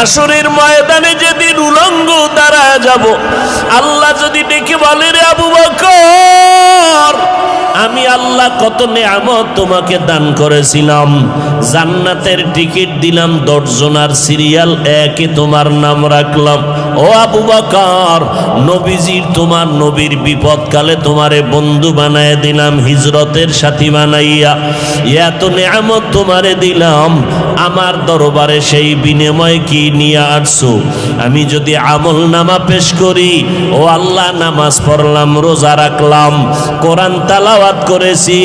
হাসরের ময়দানে যেদিন উলঙ্গ দাঁড়ায় যাব, আল্লাহ যদি ডেকে বলে, রে আবু বকর, আমি আল্লাহ কত নেয়ামত তোমাকে দান করেছিলাম, জান্নাতের টিকিট দিলাম 10 জনার সিরিয়াল 1-এ তোমার নাম রাখলাম। ও আবু বকর, নবীজির তোমার নবীর বিপদকালে তোমারে বন্ধু বানায় দিলাম, হিজরতের সাথী বানাইয়া এত নেয়ামত তোমারে দিলাম, আমার দরবারে সেই বিনিময় কি নিয়ে আসছো? আমি যদি আমল নামা পেশ করি, ও আল্লাহ নামাজ পড়লাম, রোজা রাখলাম, কোরআন তালাওয়াত করেছি,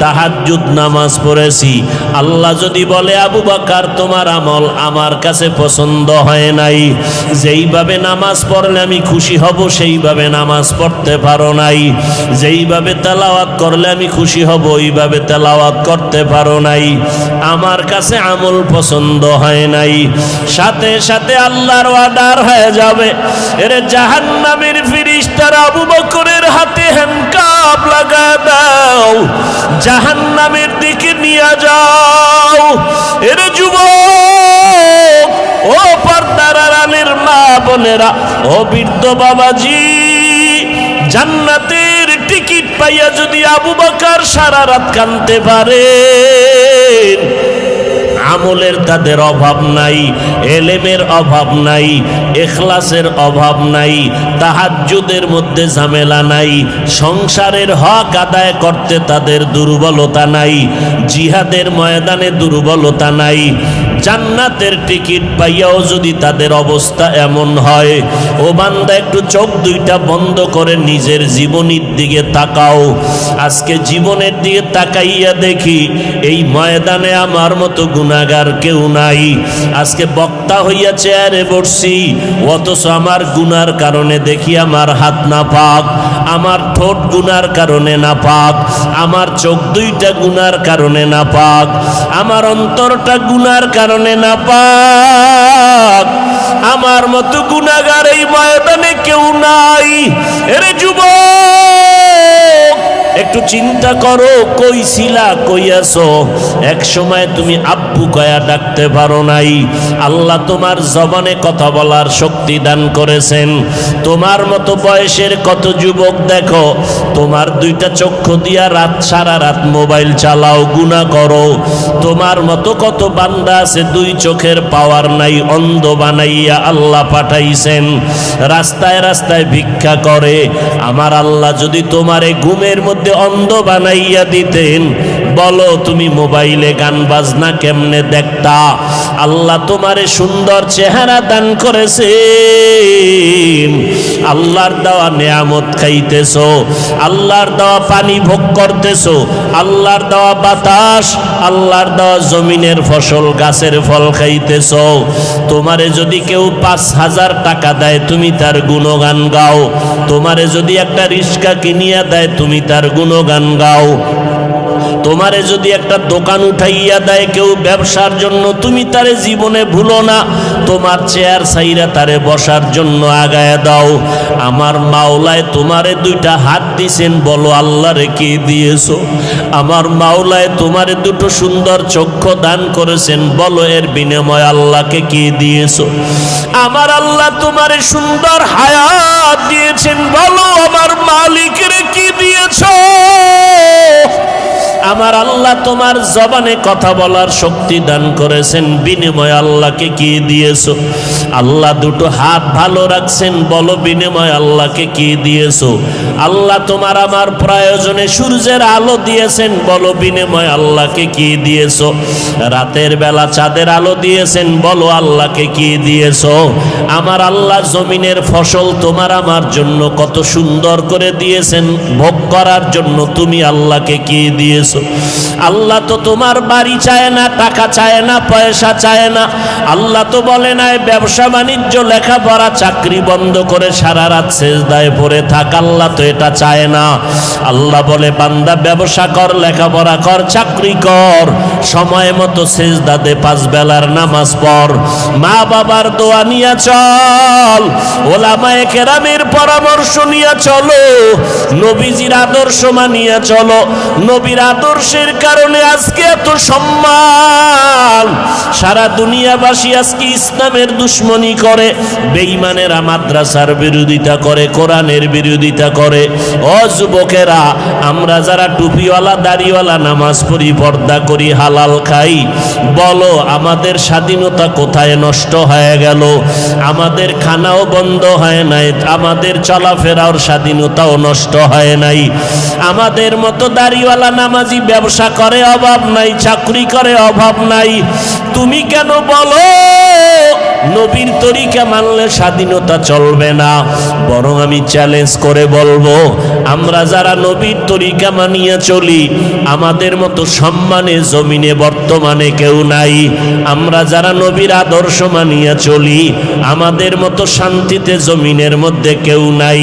তাহাজ্জুদ নামাজ পড়েছি, আল্লাহ যদি বলে আবু বকর তোমার আমল আমার কাছে পছন্দ হয় নাই, যেইভাবে নামাজ পড়লে আমি খুশি হব সেইভাবে নামাজ পড়তে পারো নাই, যেইভাবে তেলাওয়াত করলে আমি খুশি হব ওইভাবে তেলাওয়াত করতে পারো নাই, আমার কাছে আমল পছন্দ হয় নাই, সাথে সাথে আল্লাহর ওয়াদার হয়ে যাবে, এর জাহান্নামের ফেরেশতারা আবু বকরের হাতে হ্যান্ডকাপ লাগায় দাও, জাহান্নামের দিকে নিয়ে যাও। এর যুবক, ও পর্দার আড়ালের মা বোনেরা, ও বৃদ্ধ বাবাজি, জান্নাতের টিকিট পাইয়া যদি আবু বকর সারা রাত কাঁদতে পারে, আমলের তাদের অভাব নাই, এলেমের অভাব নাই, ইখলাসের অভাব নাই, তাহাজ্জুদের মধ্যে ঝামেলা নাই, সংসারের হক আদায় করতে তাদের দুর্বলতা নাই, জিহাদের ময়দানে দুর্বলতা নাই, জান্নাতের টিকিট পাইয়াও যদি তাদের অবস্থা এমন হয়, ও বান্দা একটু চোখ দুইটা বন্ধ করে নিজের জীবনের দিকে তাকাও। আজকে জীবনের দিকে তাকাইয়া দেখি এই ময়দানে আমার মতো গুনাহগার কেউ নাই। আজকে বক্তা হইয়া চেয়ারে বসছি, অথচ আমার গুনার কারণে দেখি আমার হাত না পাক, আমার ঠোঁট গুনার কারণে না পাক, আমার চোখ দুইটা গুনার কারণে না পাক, আমার অন্তরটা গুনার কারণে না পাক। আমার মতো গুনাহগার এই ময়দানে কেউ নাই। এরে যুবক, একটু চিন্তা করো, কই ছিলা, কই আছো? এক সময় তুমি আব্বু কয়া ডাকতে পারো নাই। আল্লাহ তোমার জবানে কথা বলার শক্তি দান করেছেন। তোমার মতো বয়সের কত যুবক দেখো, তোমার দুইটা চক্ষু দিয়া সারা রাত মোবাইল চালাও, গুনাহ করো। তোমার মতো কত বান্দা আছে দুই চোখের পাওয়ার নাই, অন্ধ বানাইয়া আল্লাহ পাঠাইছেন, রাস্তায় রাস্তায় ভিক্ষা করে। আমার আল্লাহ যদি তোমারে ঘুমের মধ্যে অন্ধ বানাইয়া দিতেন, বলো তুমি মোবাইলে গান বাজনা কেমনে দেখতা? আল্লাহ তোমারে সুন্দর চেহারা দান করেছেন, আল্লাহর দেওয়া নেয়ামত খাইতেছো, আল্লাহর দেওয়া পানি ভোগ করতেছো, আল্লাহর দেওয়া বাতাস, আল্লাহর দেওয়া জমিনের ফসল গাছের ফল খাইতেছো। তোমারে যদি কেউ 5,000 টাকা দেয়, তুমি তার গুণগান গাও। তোমারে যদি একটা রিক্সা কিনিয়া দেয়, তুমি তার গুণগান গাও। তোমারে যদি একটা দোকান উঠাইয়া দেয় কেউ ব্যবসার জন্য, তুমি তারে জীবনে ভুলো না, তোমার চেয়ার ছাইরা তারে বসার জন্য আগায় দাও। আমার মাওলায় তোমারে দুইটা হাত দিছেন, বলো আল্লাহরে কে দিয়েছো? আমার মাওলায় তোমারে দুটো সুন্দর চক্ষু দান করেছেন, বলো এর বিনিময় আল্লাহকে কে দিয়েছো? আমার আল্লাহ তোমারে সুন্দর হায়াত দিয়েছেন, বলো আমার মালিকের কি দিয়েছো? আমার আল্লাহ তোমার জবানে কথা বলার শক্তি দান করেছেন, বিনিময় আল্লাহকে কি দিয়েছো? আল্লাহ দুটো হাত ভালো রাখছেন, বলো বিনিময় আল্লাহকে কি দিয়েছো? আল্লাহ তোমার আমার প্রয়োজনে সূর্যের আলো দিয়েছেন, বলো বিনিময় আল্লাহকে কি দিয়েছো? রাতের বেলা চাঁদের আলো দিয়েছেন, বলো আল্লাহকে কি দিয়েছো? আমার আল্লাহ জমিনের ফসল তোমার আমার জন্য কত সুন্দর করে দিয়েছেন, ভোগ করার জন্য তুমি আল্লাহকে কি দিয়েছো? আল্লাহ তো তোমার বাড়ি চায় না, টাকা চায় না, পয়সা চায় না। আল্লাহ তো বলে নাই ব্যবসা বাণিজ্য লেখাপড়া চাকরি বন্ধ করে সারা রাত সেজদায় পড়ে থাক, আল্লাহ তো এটা চায় না। আল্লাহ বলে বান্দা ব্যবসা কর, লেখাপড়া কর, চাকরি কর, সময় মতো সেজদা দে, 5 বেলার নামাজ পড়, মা বাবার দোয়া নিয়ে চল, ওলামায়ে কেরামের পরামর্শ নিয়ে চলো, নবীজির আদর্শ মানিয়ে চলো। নবীর আদর্শের কারণে আজকে এত সম্মান। সারা দুনিয়াবাসী আজকে ইসলামের দুশ্মনী করে, বেঈমানেরা মাদ্রাসার বিরোধিতা করে, কোরআনের বিরোধিতা করে। ও যুবকেরা, আমরা যারা টুপিওয়ালা দাড়িওয়ালা নামাজ পড়ি, পর্দা করি, হালাল খাই, বলো আমাদের স্বাধীনতা কোথায় নষ্ট হয়ে গেল? আমাদের খানাও বন্ধ হয় নাই, আমাদের চলাফেরার স্বাধীনতাও নষ্ট হয় নাই। আমাদের মতো দাড়িওয়ালা নামাজি ব্যবসা করে, অভাব নাই, চাকরি করে, অভাব নাই। তুমি কেন বলো নবীর তরিকা মানলে স্বাধীনতা চলবে না? বরং আমি চ্যালেঞ্জ করে বলবো, আমরা যারা নবীর তরিকা মানিয়ে চলি, আমাদের মতো সম্মানে জমিনে বর্তমানে কেউ নাই। আমরা যারা নবীর আদর্শ মানিয়ে চলি, আমাদের মতো শান্তিতে জমিনের মধ্যে কেউ নাই।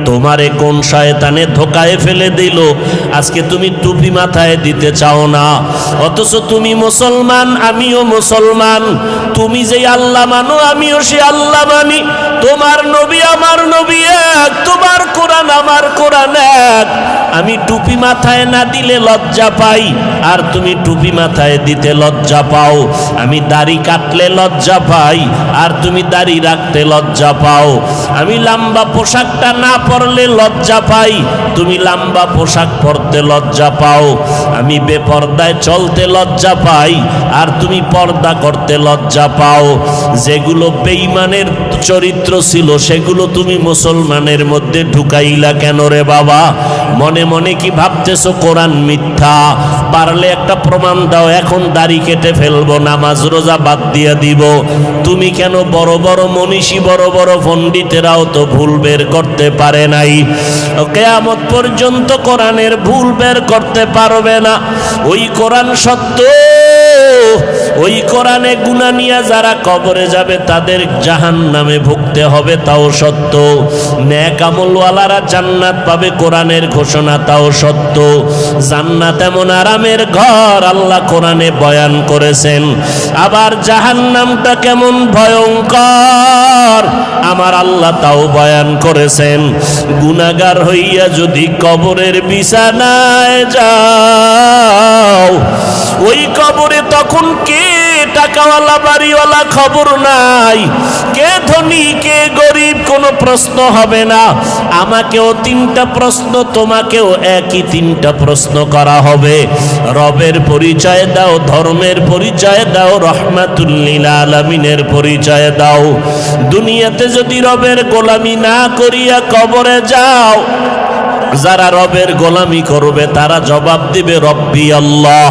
তোমারে কোন শয়তানে ধোকায় ফেলে দিল, আজকে তুমি টুপি মাথায় দিতে চাও না? অথচ তুমি মুসলমান, আমিও মুসলমান। তুমি যে আল্লাহ মানো, আমিও সে আল্লাহ মানি। তোমার নবী আমার নবী এক, তোমার কোরআন আমার কোরআন এক। আমি টুপি মাথায় না দিলে লজ্জা পাই, আর তুমি টুপি মাথায় দিতে লজ্জা পাও। আমি দাড়ি কাটলে লজ্জা পাই, আর তুমি দাড়ি রাখতে লজ্জা পাও। আমি লম্বা পোশাকটা না পরলে লজ্জা পাই, তুমি লম্বা পোশাক পরতে লজ্জা পাও। আমি বেপর্দায় চলতে লজ্জা পাই, আর তুমি পর্দা করতে লজ্জা পাও। যেগুলো বেঈমানের চরিত্র ছিল, সেগুলো তুমি মুসলমানের মধ্যে ঢুকাইলা কেন রে বাবা? মনে মনে কি ভাবতেছো কোরআন মিথ্যা? পারলে একটা প্রমাণ দাও, এখন দাড়ি কেটে ফেলবো, নামাজ রোজা বাদ দিয়ে দিব। তুমি কেন? বড় বড় মনীষী, বড় বড় পণ্ডিতেরাও তো ভুল বের করতে পারে নাই। কিয়ামত পর্যন্ত কোরআনের ভুল বের করতে পারবে না। ওই কোরআন সত্য, ওই কোরআনে গুনাহ নিয়ে যারা কবরে যাবে তাদের জাহান্নামে ভুগতে হবে, তাও সত্য। নেক আমলওয়ালারা জান্নাত পাবে, কোরআনের ঘোষণা, তাও সত্য। জান্নাত এমন আরামের ঘর, আল্লাহ কোরআনে বয়ান করেছেন। আবার জাহান্নামটা কেমন ভয়ঙ্কর, আমার আল্লাহ তাও বয়ান করেছেন। গুনাহগার হইয়া যদি কবরের বিছানায় যাও, ওই কবরে তখন কে টাকাওয়ালা বাড়িওয়ালা খবর নাই, কে ধনী কে গরিব কোনো প্রশ্ন হবে না। আমাকেও তিনটা প্রশ্ন, তোমাকেও একই তিনটা প্রশ্ন করা হবে। রবের পরিচয় দাও, ধর্মের পরিচয় দাও, রহমাতুল লিল আলামিনের পরিচয় দাও। দুনিয়াতে যদি রবের গোলামি না করিয়া কবরে যাও, যারা রবের গোলামি করবে তারা জবাব দিবে রব্বি আল্লাহ।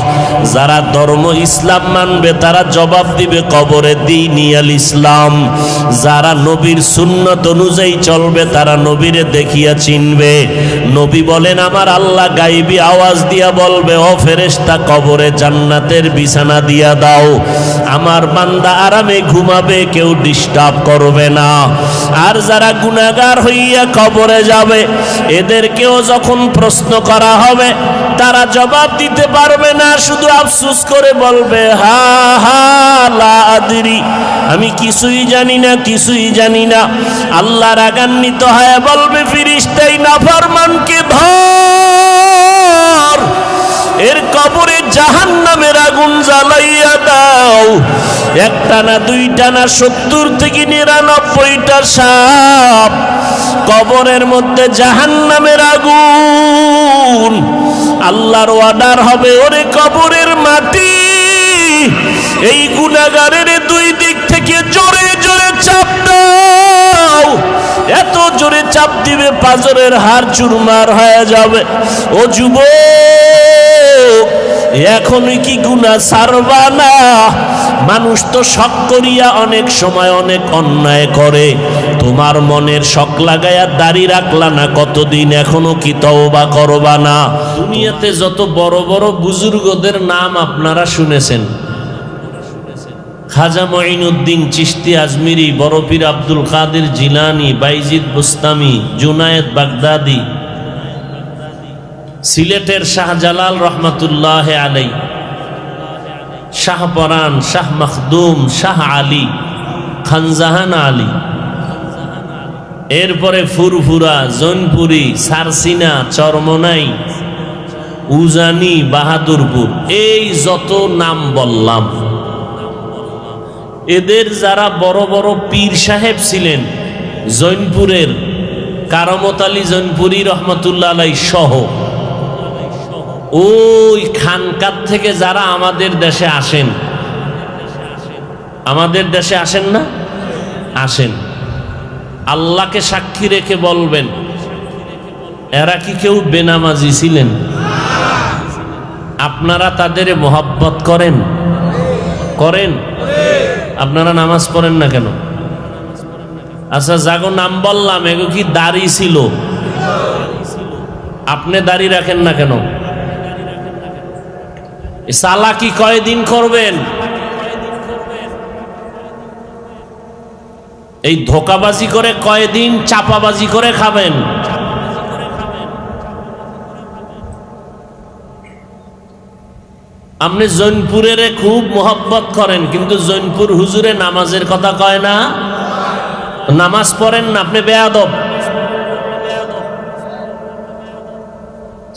যারা ধর্ম ইসলাম মানবে তারা জবাব দিবে কবরে দীনি আল ইসলাম। যারা নবীর সুন্নত অনুযায়ী চলবে তারা নবীরে দেখিয়া চিনবে। নবী বলেন, আমার আল্লাহ গাইবি আওয়াজ দিয়া বলবে, ও ফেরেশতা কবরে জান্নাতের বিছানা দিয়া দাও, আমার বান্দা আরামে ঘুমাবে, কেউ ডিস্টার্ব করবে না। আর যারা গুনাহগার হইয়া কবরে যাবে, এদেরকেও যখন প্রশ্ন করা হবে তারা জবাব দিতে পারবে না, শুধু আফসোস করে বলবে, হা হা লা আদরি, আমি কিছুই জানি না, কিছুই জানি না। আল্লাহ রাগান্বিত হয়ে বলবে, ফেরেশতাই নাফরমানকে ধর, এর কবরে জাহান্নামের আগুন জ্বালাইয়া দাও। একটা না, দুইটা না, 70 থেকে 99টা সাপ কবরের মধ্যে জাহান্নামের আগুন। আল্লাহর অর্ডার হবে, ওরে কবরের মাটি, এই গুনাহগারের দুই দিক থেকে জোরে জোরে চাপ দাও। এত জোরে চাপ দিবে পাজরের হাড় চুরমার হয়ে যাবে। ও যুবক, এখনই কি গুনাহ ছাড়বা না? মানুষ তো শখ করিয়া অনেক সময় অনেক অন্যায় করে। তোমার মনের শখ লাগাইয়া দাড়ি রাখলা না কতদিন, এখনো কি তওবা করবা না? দুনিয়াতে যত বড় বড় বুজুর্গদের নাম আপনারা শুনেছেন, খাজা মঈনুদ্দিন চিশতি আজমিরি, বড় পীর আব্দুল কাদের জিলানী, বাইজিদ বুস্তামি, জুনায়েদ বাগদাদি, সিলেটের শাহজালাল রহমাতুল্লাহ আলাই, শাহপরান, শাহ মখদুম, শাহ আলী, খানজাহান আলী, এরপরে ফুরফুরা, জৈনপুরি, সারসিনা, চরমনাই, উজানি, বাহাদুরপুর, এই যত নাম বললাম, এদের যারা বড় বড় পীর সাহেব ছিলেন জৈনপুরের, কারামত আলী জৈনপুরী রহমতুল্লাহ আলাই সহ, ওই খানকাত থেকে যারা আমাদের দেশে আসেন, আমাদের দেশে আসেন না, আসেন, আল্লাহকে সাক্ষী রেখে বলবেন এরা কি কেউ বেনামাজি ছিলেন? আপনারা তাদের মোহাব্বত করেন? করেন? আপনারা নামাজ পড়েন না কেন? আচ্ছা, যাগো নাম বললাম এগো কি দাড়ি ছিল? আপনি দাড়ি রাখেন না কেন? চালাকি কয়দিন করবেন? এই ধোকাবাজি করে কয়দিন চাপাবাজি করে খাবেন? আপনি জৈনপুরের খুব মোহব্বত করেন, কিন্তু জৈনপুর হুজুরে নামাজের কথা কয় না, নামাজ পড়েন না, আপনি বেয়াদব।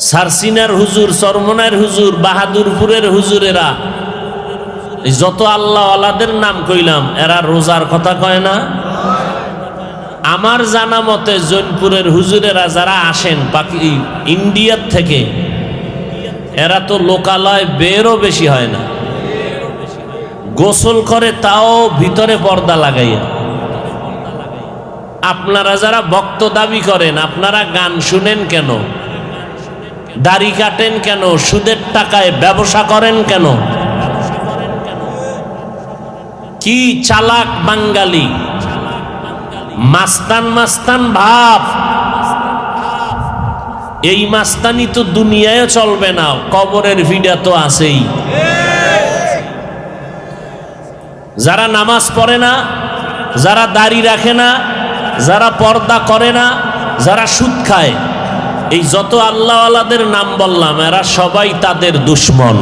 সারসিনার হুজুর, চরমনার হুজুর, বাহাদুরপুরের হুজুরেরা, যত আল্লাহ আলাদের নাম কইলাম, এরা রোজার কথা কয় না। আমার জানা মতে জৈনপুরের হুজুরেরা যারা আসেন ইন্ডিয়ার থেকে, এরা তো লোকালয় বেরও বেশি হয় না, গোসল করে তাও ভিতরে পর্দা লাগাইয়া। আপনারা যারা ভক্ত দাবি করেন, আপনারা গান শুনেন কেন? দাড়ি কাটেন কেন? সুদের টাকায় ব্যবসা করেন কেন? কি চালাক বাঙালি, মাস্তান মাস্তান ভাব। এই মাস্তানি তো দুনিয়ায় চলবে না, কবরের ভিড়া তো আছেই। যারা নামাজ পড়ে না, যারা দাড়ি রাখে না, যারা পর্দা করে না, যারা সুদ খায়, এই যত আল্লাহওয়ালাদের নাম বললাম, এরা সবাই তাদের দুশ্মন।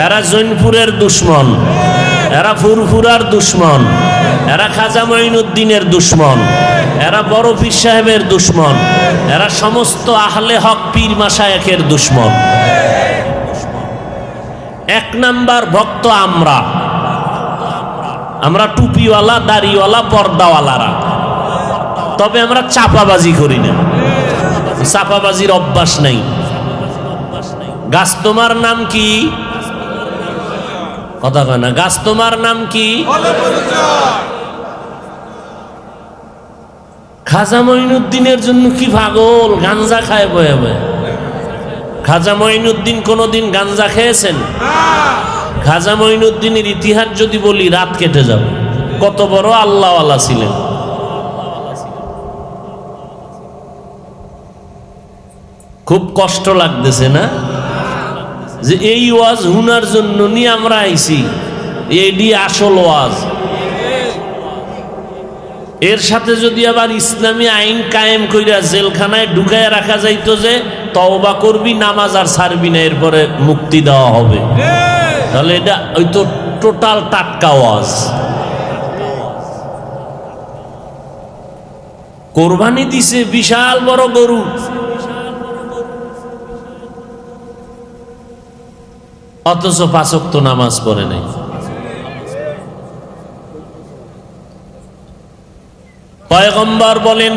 এরা জৈনপুরের দুশ্মন, এরা ফুরফুরার দুশ্মন, এরা খাজা মঈনুদ্দিনের দুশ্মন, এরা বড় পীর সাহেবের দুশ্মন, এরা সমস্ত আহলে হক পীর মাশায়েখের দুশ্মন। এক নাম্বার ভক্ত আমরা, আমরা টুপিওয়ালা, দাড়িওয়ালা, পর্দাওয়ালারা। তবে আমরা চাপাবাজি করি না, চাপাবাজির অভ্যাস নাই। গাছ তোমার নাম কি? কথা কয় না। গাছ তোমার নাম কি? খাজা মঈনুদ্দিনের জন্য কি পাগল গাঞ্জা খায় বয়ে বয়ে? খাজা মঈনুদ্দিন কোনদিন গাঞ্জা খেয়েছেন? খাজা মঈনুদ্দিনের ইতিহাস যদি বলি রাত কেটে যাবে। কত বড় আল্লাহওয়ালা ছিলেন। খুব কষ্ট লাগতেছে না যে এই ওয়াজ হুনার জন্য নিয়ে আমরা আইছি? এডি আসল ওয়াজ। এর সাথে যদি আবার ইসলামী আইন কায়েম কইরা জেলখানায় ঢুকায় রাখা যাইতো যে তওবা করবি, নামাজ আর ছাড়বি না, এরপরে মুক্তি দেওয়া হবে, তাহলে এটা ওই তো টোটাল টাটকা ওয়াজ। কোরবানি দিছে বিশাল বড় গরু, অথচ 5 ওয়াক্ত নামাজ পড়ে নাই। পয়গম্বর বলেন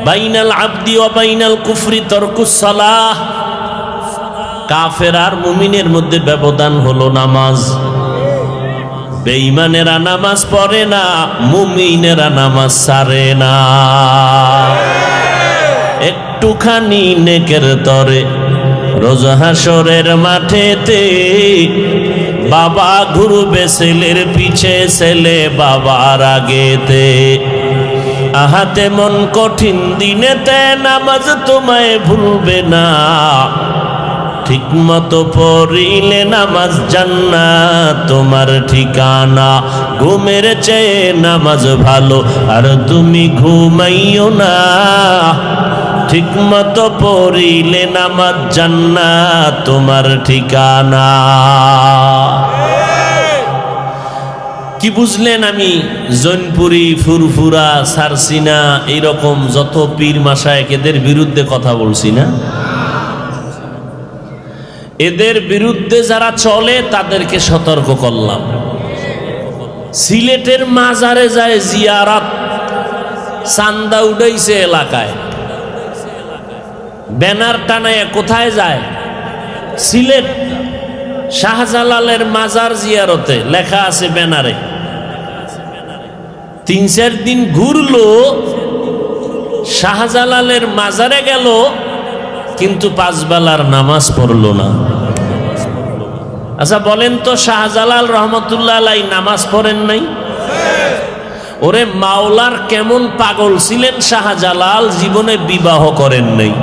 বাইনাল আবদি ওয়া বাইনাল কুফরি তারকুস সালাহ। কাফের আর মুমিনের মধ্যে ব্যবধান হলো নামাজ। বেঈমানেরা নামাজ পড়ে না, মুমিনেরা নামাজ ছাড়ে না। একটুখানি নেকের তরে রোজ হাসরের মাঠেতে বাবা ঘুরবে ছেলের পিছে, ছেলে বাবার আগেতে। আহাতে মন কঠিন দিনেতে নামাজ তোমায় ভুলবে না। ঠিক মতো পড়িলে নামাজ জান্নাত তোমার ঠিকানা। ঘুমের চেয়ে নামাজ ভালো আর তুমি ঘুমাইও না। ঠিক মতো পড়িলে নামাজ জান্নাত তোমার ঠিকানা। কি বুঝলেন? আমি জৈনপুরি, ফুরফুরা, সারসিনা এইরকম যত পীর মাশায়েখ এদের বিরুদ্ধে কথা বলছি না। এদের বিরুদ্ধে যারা চলে তাদেরকে সতর্ক করলাম। সিলেটের মাজারে যায় জিয়ারত, চান্দা উঠাইছে এলাকায়, ব্যানার টানায় কোথায় যায়? সিলেট শাহজালালের মাজার জিয়ারতে লেখা আছে ব্যানারে। 3-4 দিন ঘুরলো, শাহজালালের মাজারে গেল, কিন্তু 5 বেলার নামাজ পড়লো না। আচ্ছা বলেন তো, শাহজালাল রহমতুল্লাহ আলাইহি নামাজ পড়েন নাই? ওরে মাওলার কেমন পাগল ছিলেন শাহজালাল, জীবনে বিবাহ করেন নাই।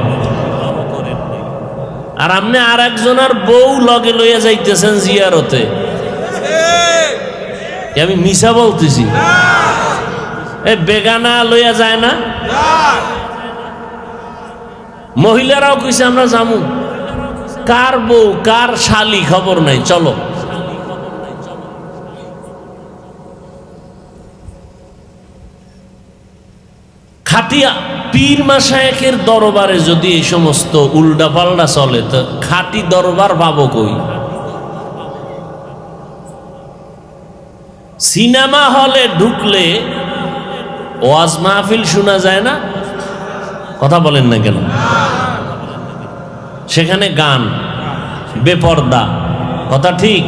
আর আপনি আর একজনের বউ লগে লইয়া যাইতেছেন জিয়ারতে। আমি মিছা বলতেছি? এ বেগানা লইয়া যায় না? মহিলারাও কইছে আমরা যামু, কার বউ কার শালি খবর নাই, চলো। খাটিয়া পীর মাশায়েখের দরবারে যদি এই সমস্ত উল্টা পাল্টা চলে, তো খাঁটি দরবার পাবো কই? সিনেমা হলে ঢুকলে ওয়াজ মাহফিল শোনা যায় না? কথা বলেন না কেন? সেখানে গান, বেপর্দা, কথা ঠিক?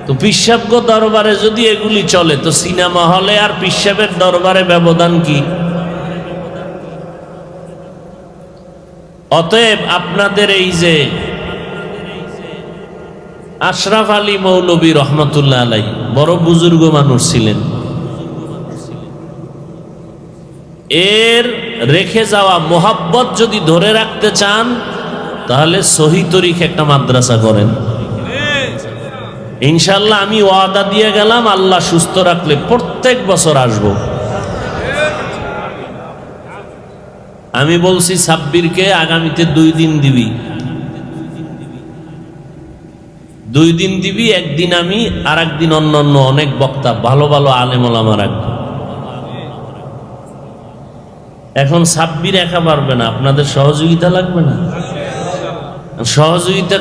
তো পিসাবগ দরবারে যদি এগুলি চলে, তো সিনেমা হলে আর পিসাবের দরবারে ব্যবধান কি? অতএব আপনাদের এই যে আশরাফ আলী মৌলভী রহমতুল্লাহ আলাইহি বড় বুজুর্গ মানুষ ছিলেন, এর রেখে যাওয়া মোহাব্বত যদি ধরে রাখতে চান, তাহলে সহি তরিকে একটা মাদ্রাসা করেন। ইনশাল্লাহ আমি ওয়াদা দিয়ে গেলাম, আল্লাহ সুস্থ রাখলে প্রত্যেক বছর আসব। আমি বলছি সাব্বিরকে আগামীতে 2 দিন দিবি, 2 দিন দিবি, একদিন আমি, আর একদিন অন্য অনেক বক্তা ভালো ভালো আলেম ওলামা রাখবো। এখন সাব্বির একা পারবে না, আপনাদের সহযোগিতা লাগবে না? সহযোগিতা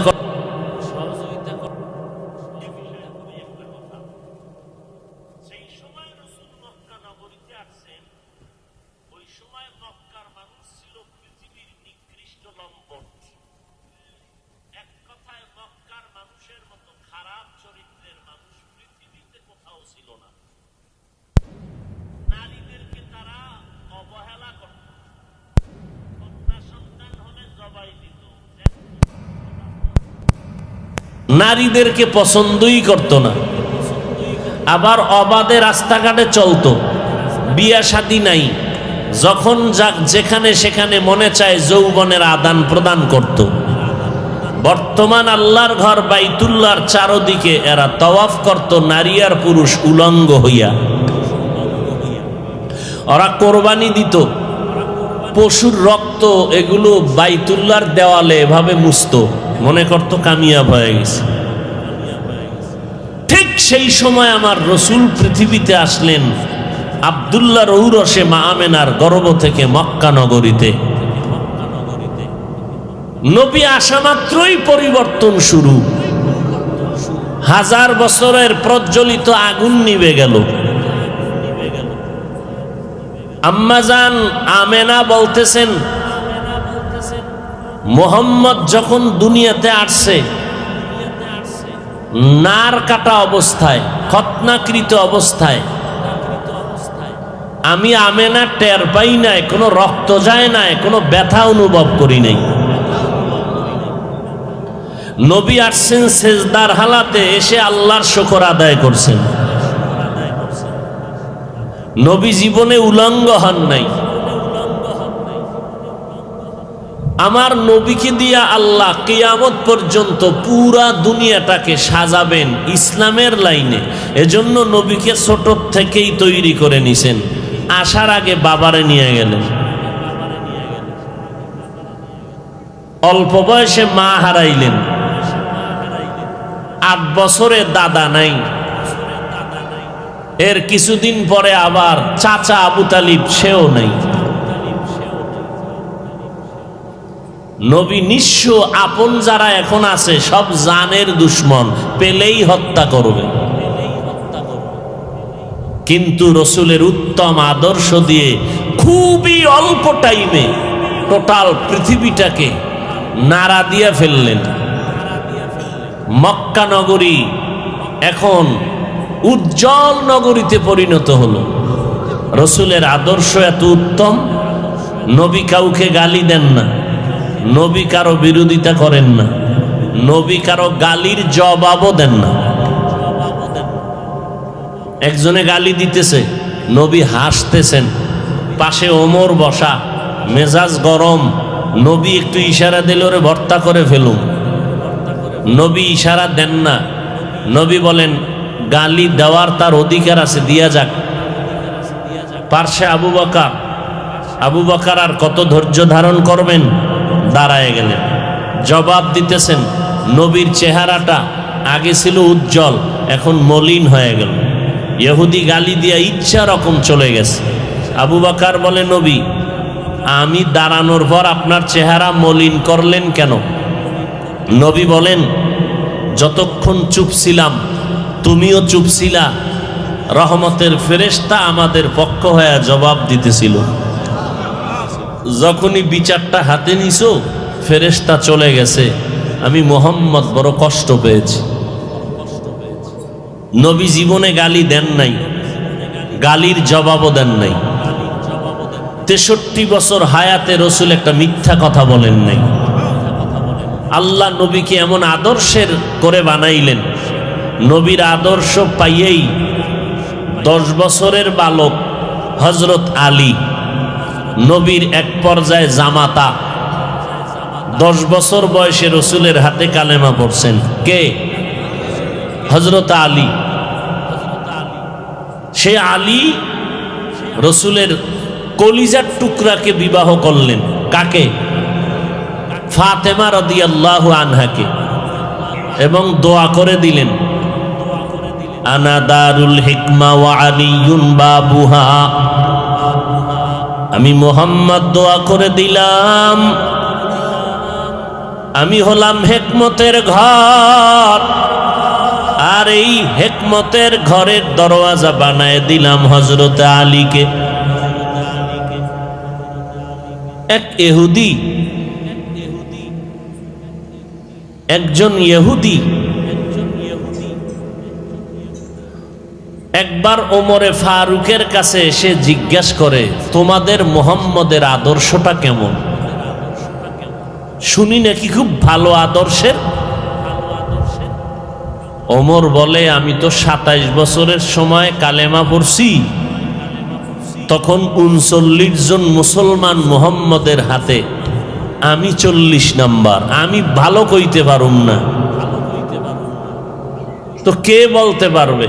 নারীদেরকে পছন্দই করত না, আবার অবাধে রাস্তাঘাটে চলতো, বিয়া শাদী নাই, যখন যাক যেখানে সেখানে মনে চায় যৌবনের আদান প্রদান করত। বর্তমান আল্লাহর ঘর বাইতুল্লাহর চারদিকে এরা তওয়াফ করত নারী আর পুরুষ উলঙ্গ হইয়া। ওরা কোরবানি দিত, পশুর রক্ত এগুলো বাইতুল্লাহর দেওয়ালে এভাবে মুছত, মনে করত কামিয়াব হয়ে গেছে। ঠিক সেই সময় আমার রসুল পৃথিবীতে আসলেন আব্দুল্লাহর ঔরসে মা আমেনার গর্ভ থেকে মক্কা নগরীতে। নবী আসা মাত্রই পরিবর্তন শুরু, 1000 বছরের প্রজ্বলিত আগুন নিভে গেল। আম্মাজান আমেনা বলতেছেন, মুহাম্মদ যখন দুনিয়াতে আসছে নার কাটা অবস্থায়, খতনাকৃত অবস্থায়, আমি আমেনা টের পাই নাই, কোনো রক্ত যায় নাই, কোনো ব্যথা অনুভব করি নাই। নবী আসছেন সেজদার হালাতে, এসে আল্লাহর শুকর আদায় করছেন। নবী জীবনে উলঙ্গ হন নাই। আমার নবীকে দিয়া আল্লাহ কিয়ামত পর্যন্ত পুরা দুনিয়াটাকে সাজাবেন ইসলামের লাইনে। এজন্য নবীকে ছোট থেকেই তৈরি করে নিছেন। আসার আগে বাবারে নিয়ে গেলেন, অল্প বয়সে মা হারাইলেন, 8 বছরে দাদা নাই। এর কিছুদিন পরে আবার চাচা আবু তালিব, সেও নাই। নবী নিঃস্ব, আপন যারা এখন আছে সব জানের দুশ্মন, পেলেই হত্যা করবে। কিন্তু রসুলের উত্তম আদর্শ দিয়ে খুবই অল্প টাইমে টোটাল পৃথিবীটাকে নাড়া দিয়ে ফেললেন। মক্কা নগরী এখন উজ্জ্বল নগরীতে পরিণত হলো। রসুলের আদর্শ এত উত্তম, নবী কাউকে গালি দেন না, নবী কারো বিরোধিতা করেন না, নবী কারো গালির জবাবও দেন না। একজনে গালি দিতেছে, নবী হাসতেছেন, পাশে ওমর বসা, মেজাজ গরম, নবী একটু ইশারা দিলে ওরে ভর্তা করে ফেলুন। নবী ইশারা দেন না, নবী বলেন গালি দেওয়ার তার অধিকার আছে, দিয়া যাক। পার্শ্বে আবু বকর আর কত ধৈর্য ধারণ করবেন, দাঁড়ায় গেলেন, জবাব দিতেছেন। নবীর চেহারাটা আগে ছিল উজ্জ্বল, এখন মলিন হয়ে গেল। ইহুদি গালি দিয়া ইচ্ছা রকম চলে গেছে। আবু বকর বলে, নবী আমি দাঁড়ানোর পর আপনার চেহারা মলিন করলেন কেন? নবী বলেন, যতক্ষণ চুপ ছিলাম তুমিও চুপ ছিলা, রহমতের ফেরেশতা আমাদের পক্ষ হয়ে জবাব দিতেছিল। যখনই বিচারটা হাতে নিছো ফেরেশতা চলে গেছে, আমি মুহাম্মদ বড় কষ্ট পেয়েছি। নবী জীবনে গালি দেন নাই, গালির জবাবও দেন নাই। 63 বছর হায়াতে রসুল একটা মিথ্যা কথা বলেন নাই। আল্লাহ নবীকে এমন আদর্শের করে বানাইলেন, নবীর আদর্শ পাইয়েই 10 বছরের বালক হযরত আলী, নবীর এক পর্যায়ে জামাতা, 10 বছর বয়সে রসুলের হাতে কালেমা পড়ছেন। কে? হযরত আলী। সে আলী রসুলের কলিজার টুকরাকে বিবাহ করলেন। কাকে? ফাতেমা রাদিয়াল্লাহু আনহাকে। এবং দোয়া করে দিলেন, আনা দারুল হিকমা ওয়া আলিয়ুন বাবুহা। আমি মুহাম্মদ দোয়া করে দিলাম, আমি হলাম হিকমতের ঘর, আর এই হিকমতের ঘরের দরওয়াজা বানায় দিলাম হযরত আলীকে। একজন ইহুদি একবার ওমরে ফারুকের কাছে এসে জিজ্ঞাসা করে, তোমাদের মুহাম্মদের আদর্শটা কেমন? শুনি নাকি খুব ভালো আদর্শের। ওমর বলে, আমি তো 27 বছরের সময় কালেমা পড়ছি, তখন 39 জন মুসলমান মুহাম্মদের হাতে, আমি 40 নাম্বার, আমি ভালো কইতে পারুম না। তো কে বলতে পারবে?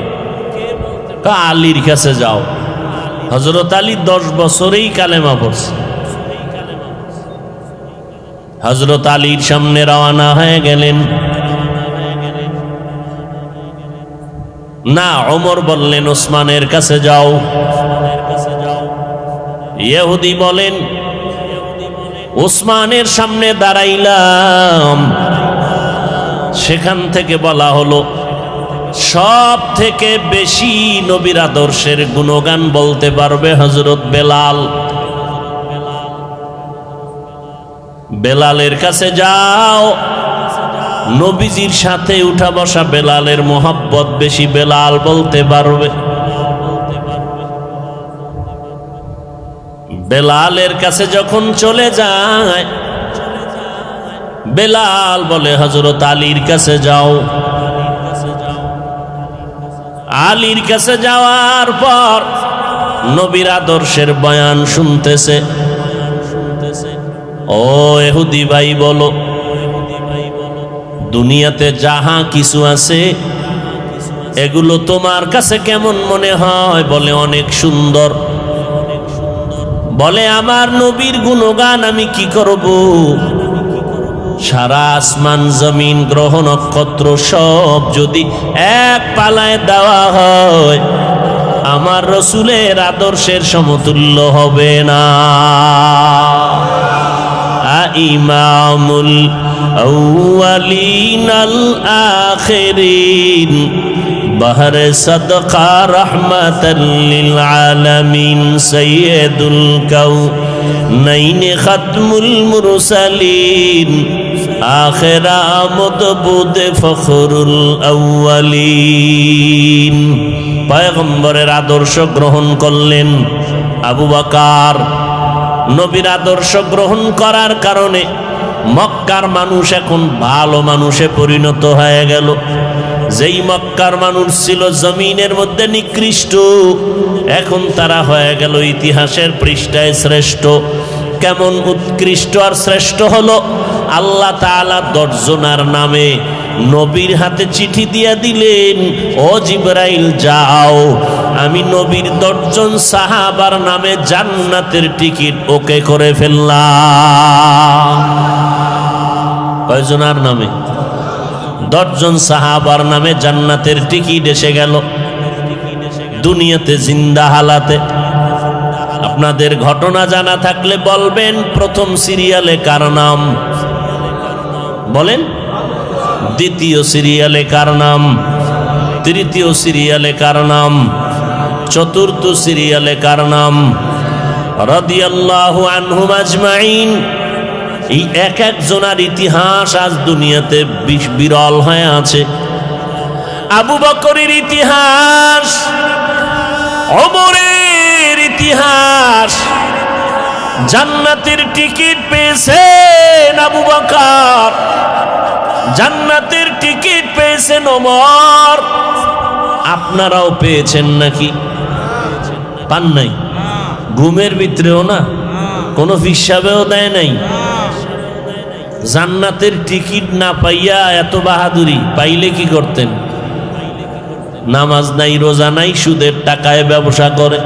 আলীর কাছে যাও। হযরত আলী 10 বছরেই কালেমা পড়ছে। হযরত আলীর সামনে রওনা হয়ে গেলেন। না, ওমর বললেন ওসমানের কাছে যাও। ইহুদি বলেন, ওসমানের সামনে দাঁড়াইলাম। সেখান থেকে বলা হলো, সব থেকে বেশি নবীর আদর্শের গুণগান বলতে পারবে হযরত বেলাল। বেলালের কাছে যাও। নবীজির সাথে উঠা বসা বেলালের মোহাব্বত বেশি, বেলাল বলতে পারবে। বেলালের কাছে যখন চলে যায়, বেলাল বলে, হযরত আলীর কাছে যাও। আলীর কাছে যাওয়ার পর নবীর আদর্শের বয়ান শুনতেছে। ও ইহুদি ভাই বলো, দুনিয়াতে যাহা কিছু আছে এগুলো তোমার কাছে কেমন মনে হয়? বলে, অনেক সুন্দর। বলে, আমার নবীর গুণগান আমি কি করব? সারা আসমান জমিন গ্রহ নক্ষত্র সব যদি এক পালায় দেওয়া হয়, আমার রসুলের আদর্শের সমতুল্য হবে না। ইমামুল আউয়ালিনাল আখিরিন বাহরে সাদকা রাহমাতাল লিল আলামিন সাইয়্যিদুল কাউনাইন খাতমুল মুরসালিন আখিরা মুদবুদ ফখরুল আউয়ালিন। পয়গম্বরের আদর্শ গ্রহণ করলেন আবু বকর। নবীর আদর্শ গ্রহণ করার কারণে মক্কার মানুষ এখন ভালো মানুষে পরিণত হয়ে গেল। যেই মক্কার মানুষ ছিল জমিনের মধ্যে নিকৃষ্ট, এখন তারা হয়ে গেল ইতিহাসের পৃষ্ঠায় শ্রেষ্ঠ। কেমন উৎকৃষ্ট আর শ্রেষ্ঠ হলো? আল্লাহ তাআলা 10 জনের নামে নবীর হাতে চিঠি দিয়ে দিলেন, ও জিবরাইল যাও, আমি নবীর 10 জন সাহাবার নামে জান্নাতের টিকিট ওকে করে ফেললাম। কয়জনের নামে? 10 জন সাহাবার নামে জান্নাতের টিকিট এসে গেল দুনিয়াতে জিন্দা হালাতে। আপনাদের ঘটনা জানা থাকলে বলবেন, প্রথম সিরিয়ালে কার নাম বলেন? দ্বিতীয় সিরিয়ালে কার নাম? তৃতীয় সিরিয়ালে কার নাম? চতুর্থ সিরিয়ালে কার নাম? রাদিয়াল্লাহু আনহুম আজমাইন। এই এক একজনের ইতিহাস আজ দুনিয়াতে বিরল হয়ে আছে। আবু বকরের ইতিহাস, ওমরের ইতিহাস, জান্নাতের টিকিট পেয়েছেন আবু বকর, জান্নাতের টিকিট পেয়েছেন ওমর। আপনারাও পেয়েছেন নাকি? পান নাই? ঘুমের ভিতরেও না, কোনো হিসাবেও দেয় নাই। জান্নাতের টিকিট না পাইয়া এত বাহাদুরি, পাইলে কি করতেন? নামাজ নাই, রোজা নাই, সুদের টাকায় ব্যবসা করে।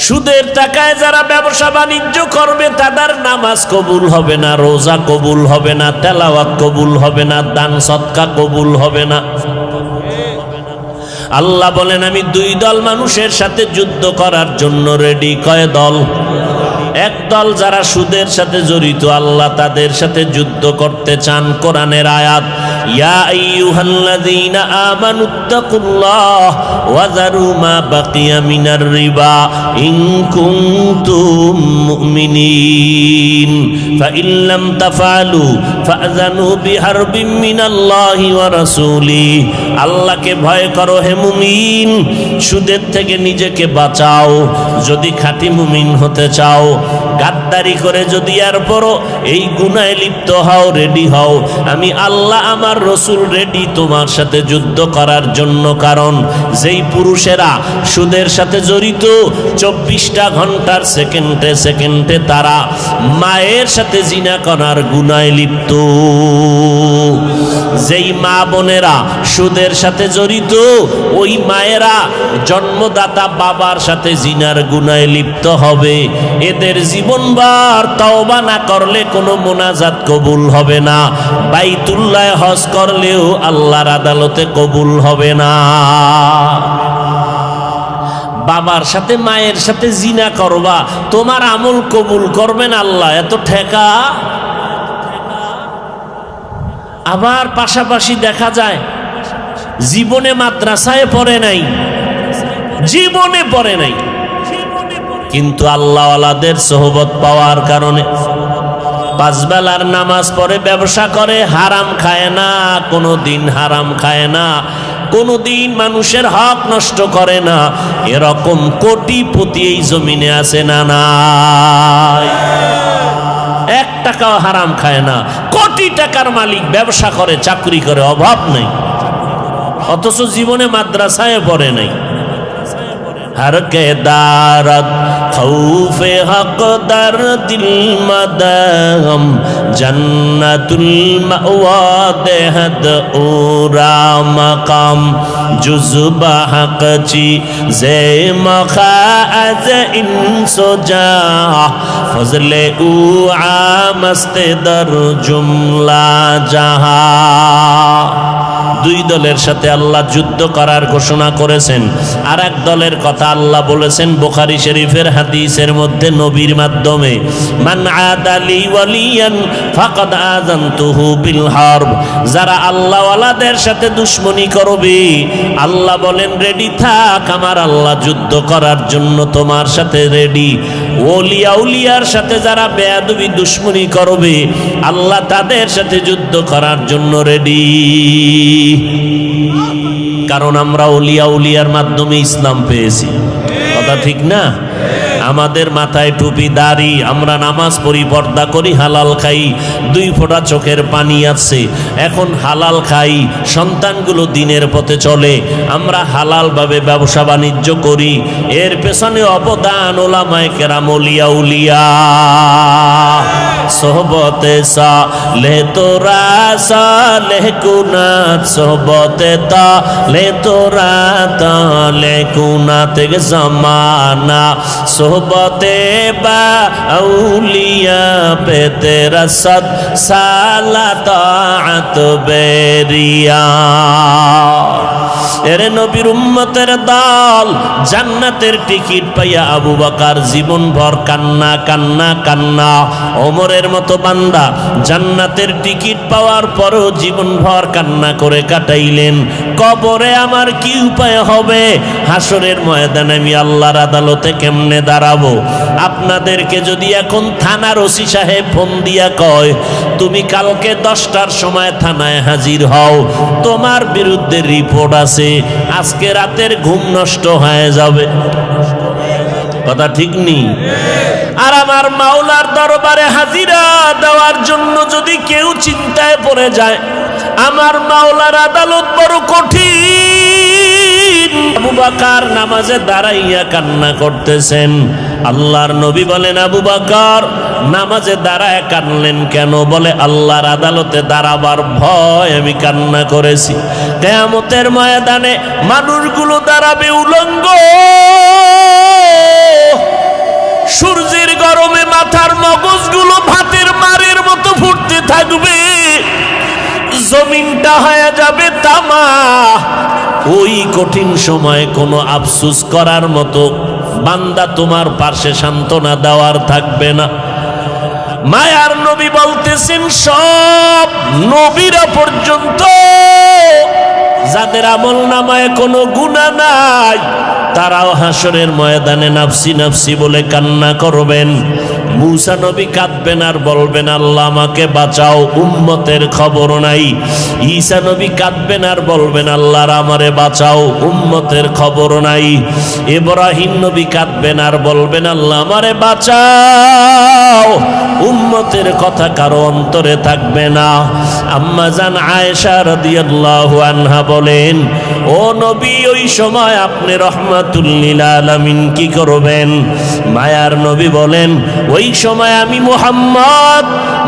সুদের টাকায় যারা ব্যবসা বাণিজ্য করবে তাদের নামাজ কবুল হবে না, রোজা কবুল হবে না, তেলাওয়াত কবুল হবে না, দান সদকা কবুল হবে না। আল্লাহ বলেন, আমি 2 দল মানুষের সাথে যুদ্ধ করার জন্য রেডি। কয় দল? এক দল যারা সুদের সাথে জড়িত, আল্লাহ তাদের সাথে যুদ্ধ করতে চান। কোরআনের আয়াত, ইয়া আইয়ুহাল্লাযীনা আমানুত্তাকুল্লাহ ওয়া যারু মা বাকিয়া মিনার রিবা ইন কুনতুম মুমিনিন ফাইন লাম তাফআলু ফাযানু বিহারবিন মিনাল্লাহি ওয়া রাসূলিহি। আল্লাহকে ভয় করো হে মুমিন, সুদের থেকে নিজেকে বাঁচাও। যদি খাঁটি মুমিন হতে চাও, গাদ্দারি করে যদি এরপরও এই গুনাহে লিপ্ত হও, রেডি হও, আমি আল্লাহ আমার রসুল রেডি তোমার সাথে যুদ্ধ করার জন্য। কারণ যেই পুরুষেরা সুদের সাথে জড়িত, 24টা ঘন্টার সেকেন্ডে সেকেন্ডে তারা মায়ের সাথে জিনা করার গুনাহে লিপ্ত। যেই মা বোনেরা সুদের সাথে জড়িত, ওই মায়েরা জন্মদাতা বাবার সাথে জিনার গুনাহে লিপ্ত হবে। এদের জীবনভর তওবা না করলে কোনো মোনাজাত কবুল হবে না, বাইতুল্লাহ হজ করলেও আল্লাহর আদালতে কবুল হবে না। বাবার সাথে মায়ের সাথে জিনা করবা, তোমার আমল কবুল করবেন আল্লাহ? এত ঠেকা। আবার পাশাপাশি দেখা যায় জীবনে মাদ্রাসায় পড়ে নাই, জীবনে পড়ে নাই, কিন্তু আল্লাহওয়ালাদের সোহবত পাওয়ার কারণে 5 বেলার নামাজ পড়ে, ব্যবসা করে, হারাম খায় না, কোনো দিন হারাম খায় না, কোনো দিন মানুষের হক নষ্ট করে না। এরকম কোটিপতি এই জমিনে আছে না নাই? 1 টাকাও হারাম খায় না, কোটি টাকার মালিক, ব্যবসা করে, চাকরি করে, অভাব নেই, অথচ জীবনে মাদ্রাসায় পড়ে নাই। हर के दारत खौफे हक दर दिल मदगम जन्नतुल मअवा देहद उरा मकाम जुज़बा हक ची जे मखाअज इंसो जा फजले उ आमस्ते दर जुमला जहा। দুই দলের সাথে আল্লাহ যুদ্ধ করার ঘোষণা করেছেন। আর এক দলের কথা আল্লাহ বলেছেন বুখারী শরীফের হাদিসের মধ্যে নবীর মাধ্যমে, মান আদালি ওয়ালিয়ান ফাকাদ আযানতুহু বিল হারব। যারা আল্লাহওয়ালাদের সাথে দুশমনি করবে, আল্লাহ বলেন রেডি থাক, আমার আল্লাহ যুদ্ধ করার জন্য তোমার সাথে রেডি। ওলিয়া উলিয়ার সাথে যারা বেয়াদবি দুশমনি করবে, আল্লাহ তাদের সাথে যুদ্ধ করার জন্য রেডি। কারণ আমরা ওলিয়া উলিয়ার মাধ্যমে ইসলাম পেয়েছি, কথা ঠিক না? আমাদের মাথায় টুপি দাড়ি, আমরা নামাজ পড়ি, পর্দা করি, হালাল খাই, 2 ফোঁটা চোখের পানি আছে, এখন হালাল খাই, সন্তানগুলো দিনের পথে চলে, আমরা হালালভাবে ব্যবসা বাণিজ্য করি। এর পেছনে অবদান ওলামায়ে কেরাম, ওলিয়া উলিয়া। সোহবতে সালেহ তোরা সালেহ কুনাত, সোহবতে তালে তোরা তালে কুনাত জামানা, সোহবতে বা আউলিয়া পে তেরা সদ সালা তাআত বেরিয়া। এরে নবীর উম্মতের দল, জান্নাতের টিকিট পাইয়া আবু বকর জীবন ভর কান্না কান্না কান্না। ওমরের মতো বান্দা জান্নাতের টিকিট পাওয়ার পরও জীবন ভর কান্না করে কাটাইলেন। কবরে আমার কি উপায় হবে, হাসরের ময়দানে আমি আল্লাহর আদালতে কেমনে দাঁড়াবো? আপনাদেরকে যদি এখন থানার ওসি সাহেব ফোন দিয়া কয় তুমি কালকে 10টার সময় থানায় হাজির হও, তোমার বিরুদ্ধে রিপোর্ট আছে, আজকে রাতের ঘুম নষ্ট হয়ে যাবে, কথা ঠিক নেই? আর আমার মাওলার দরবারে হাজিরা দেওয়ার জন্য যদি কেউ চিন্তায় পড়ে যায়, আমার মাওলার আদালত বড় কঠিন। আবু বকর নামাজে দাঁড়াইয়া কান্না করতেছেন। আল্লাহর নবী বলেন, আবু বকর নামাজে দাঁড়ায় কানলেন কেন? বলে আল্লাহর আদালতে দাঁড়াবার ভয় আমি কান্না করেছি। কিয়ামতের ময়দানে মানুষগুলো দাঁড়াবে উলঙ্গ, সূর্যের গরমে মাথার মগজগুলো ভাতের মারের মতো ফুটতে থাকবে, জমিনটা হয়ে যাবে তামা। ওই কঠিন সময় কোনো আফসোস করার মতো বান্দা তোমার পাশে সান্ত্বনা দেওয়ার থাকবে না। মায়ার নবী বলতেছেন, সব নবীরা পর্যন্ত যাদের আমল নামায় কোনো গুনাহ নাই, তারাও হাসরের ময়দানে নাফসি নাফসি বলে কান্না করবেন। মূসা নবী কাঁদবেন আর বলবেন আল্লাহ আমাকে বাঁচাও, উম্মতের খবর নাই। ঈসা নবী কাঁদবেন আর বলবেন আল্লাহর আমারে বাঁচাও, উম্মতের খবর নাই। ইব্রাহিম নবী কাঁদবেন আর বলবেন আল্লাহ আমারে বাঁচাও, উম্মতের কথা কারো অন্তরে থাকবে না। আম্মা জান আয়েশা রাদিয়াল্লাহু আনহা বলেন, ও নবী ওই সময় আপনি রহমাতুল লিল আলামিন কি করবেন? মায়ার নবী বলেন, ওই সময় আমি মুহাম্মদ